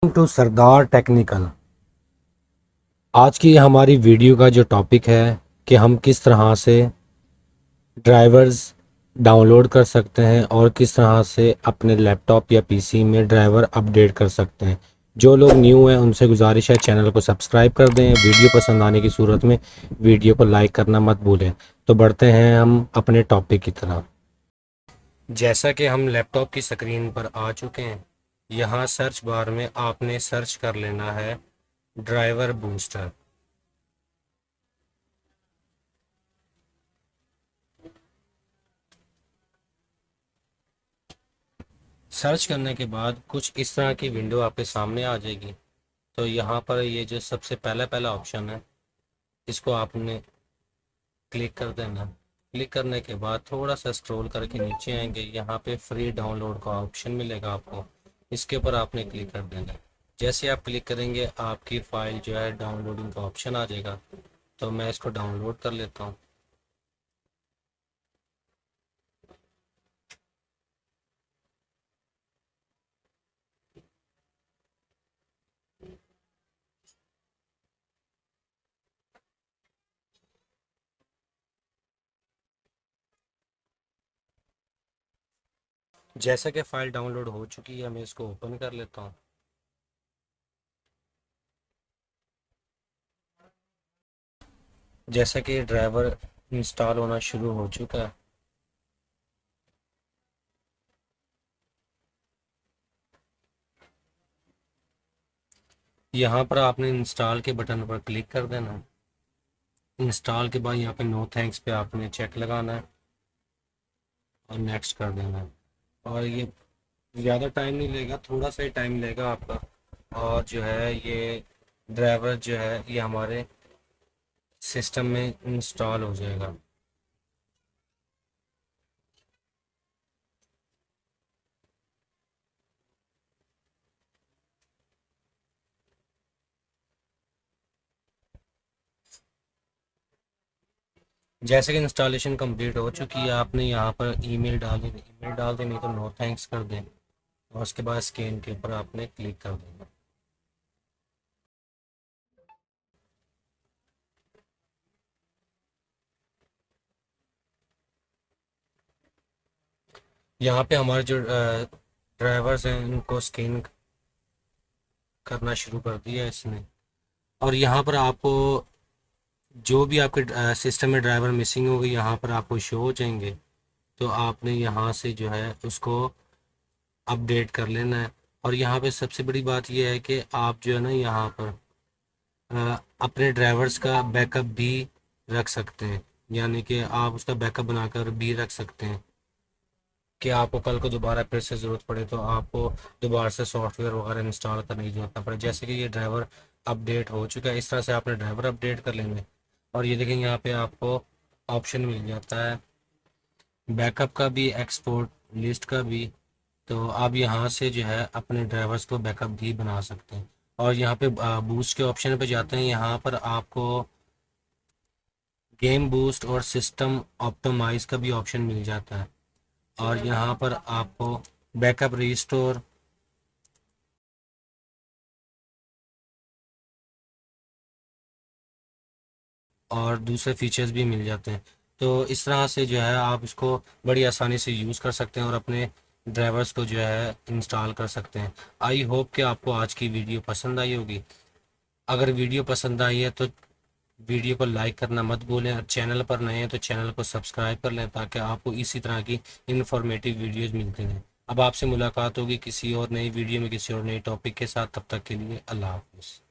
To Sardar technical. आज की हमारी वीडियो का जो टॉपिक है कि हम किस तरह से ड्राइवर्स डाउनलोड कर सकते हैं और किस तरह से अपने लैपटॉप या पीसी में ड्राइवर अपडेट कर सकते हैं। जो लोग न्यू हैं उनसे गुजारिश है चैनल को सब्सक्राइब कर दें। वीडियो पसंद आने की सूरत में वीडियो को लाइक करना मत भूलें। तो बढ़ते हैं हम अपने टॉपिक की तरफ। जैसा कि हम लैपटॉप की स्क्रीन पर आ चुके हैं, यहाँ सर्च बार में आपने सर्च कर लेना है ड्राइवर बूस्टर। सर्च करने के बाद कुछ इस तरह की विंडो आपके सामने आ जाएगी। तो यहाँ पर ये जो सबसे पहला पहला ऑप्शन है, इसको आपने क्लिक कर देना। क्लिक करने के बाद थोड़ा सा स्क्रॉल करके नीचे आएंगे, यहाँ पे फ्री डाउनलोड का ऑप्शन मिलेगा आपको, इसके ऊपर आपने क्लिक कर देना। जैसे आप क्लिक करेंगे आपकी फ़ाइल जो है डाउनलोडिंग का ऑप्शन आ जाएगा। तो मैं इसको डाउनलोड कर लेता हूँ। जैसा कि फ़ाइल डाउनलोड हो चुकी है, मैं इसको ओपन कर लेता हूँ। जैसा कि ड्राइवर इंस्टॉल होना शुरू हो चुका है, यहाँ पर आपने इंस्टॉल के बटन पर क्लिक कर देना है। इंस्टॉल के बाद यहाँ पे नो थैंक्स पे आपने चेक लगाना है और नेक्स्ट कर देना है। और ये ज़्यादा टाइम नहीं लेगा, थोड़ा सा ही टाइम लेगा आपका। और जो है ये ड्राइवर जो है ये हमारे सिस्टम में इंस्टॉल हो जाएगा। जैसे कि इंस्टॉलेशन कंप्लीट हो चुकी है, आपने यहाँ पर ईमेल डाल दें, नहीं तो नो थैंक्स कर दें। और उसके बाद स्कैन के ऊपर आपने क्लिक कर देना। यहाँ पे हमारे जो ड्राइवर्स हैं उनको स्कैन करना शुरू कर दिया है इसने। और यहाँ पर आपको जो भी आपके सिस्टम में ड्राइवर मिसिंग होगी यहाँ पर आपको शो हो जाएंगे। तो आपने यहाँ से जो है उसको अपडेट कर लेना है। और यहाँ पे सबसे बड़ी बात यह है कि आप जो है ना यहाँ पर अपने ड्राइवर्स का बैकअप भी रख सकते हैं। यानी कि आप उसका बैकअप बनाकर भी रख सकते हैं कि आपको कल को दोबारा फिर से ज़रूरत पड़े तो आपको दोबारा से सॉफ्टवेयर वगैरह इंस्टॉल करने की जरूरत ना पड़े। जैसे कि ये ड्राइवर अपडेट हो चुका है, इस तरह से आपने ड्राइवर अपडेट कर लेंगे। और ये देखेंगे यहाँ पे आपको ऑप्शन मिल जाता है बैकअप का भी, एक्सपोर्ट लिस्ट का भी। तो आप यहाँ से जो है अपने ड्राइवर्स को बैकअप भी बना सकते हैं। और यहाँ पे बूस्ट के ऑप्शन पे जाते हैं, यहाँ पर आपको गेम बूस्ट और सिस्टम ऑप्टिमाइज का भी ऑप्शन मिल जाता है। और यहाँ पर आपको बैकअप रिस्टोर और दूसरे फीचर्स भी मिल जाते हैं। तो इस तरह से जो है आप इसको बड़ी आसानी से यूज़ कर सकते हैं और अपने ड्राइवर्स को जो है इंस्टॉल कर सकते हैं। आई होप कि आपको आज की वीडियो पसंद आई होगी। अगर वीडियो पसंद आई है तो वीडियो को लाइक करना मत भूलें, और चैनल पर नए हैं तो चैनल को सब्सक्राइब कर लें ताकि आपको इसी तरह की इन्फॉर्मेटिव वीडियोज़ मिलती रहें। अब आपसे मुलाकात होगी किसी और नई वीडियो में किसी और नई टॉपिक के साथ। तब तक के लिए अल्लाह हाफ़िज़।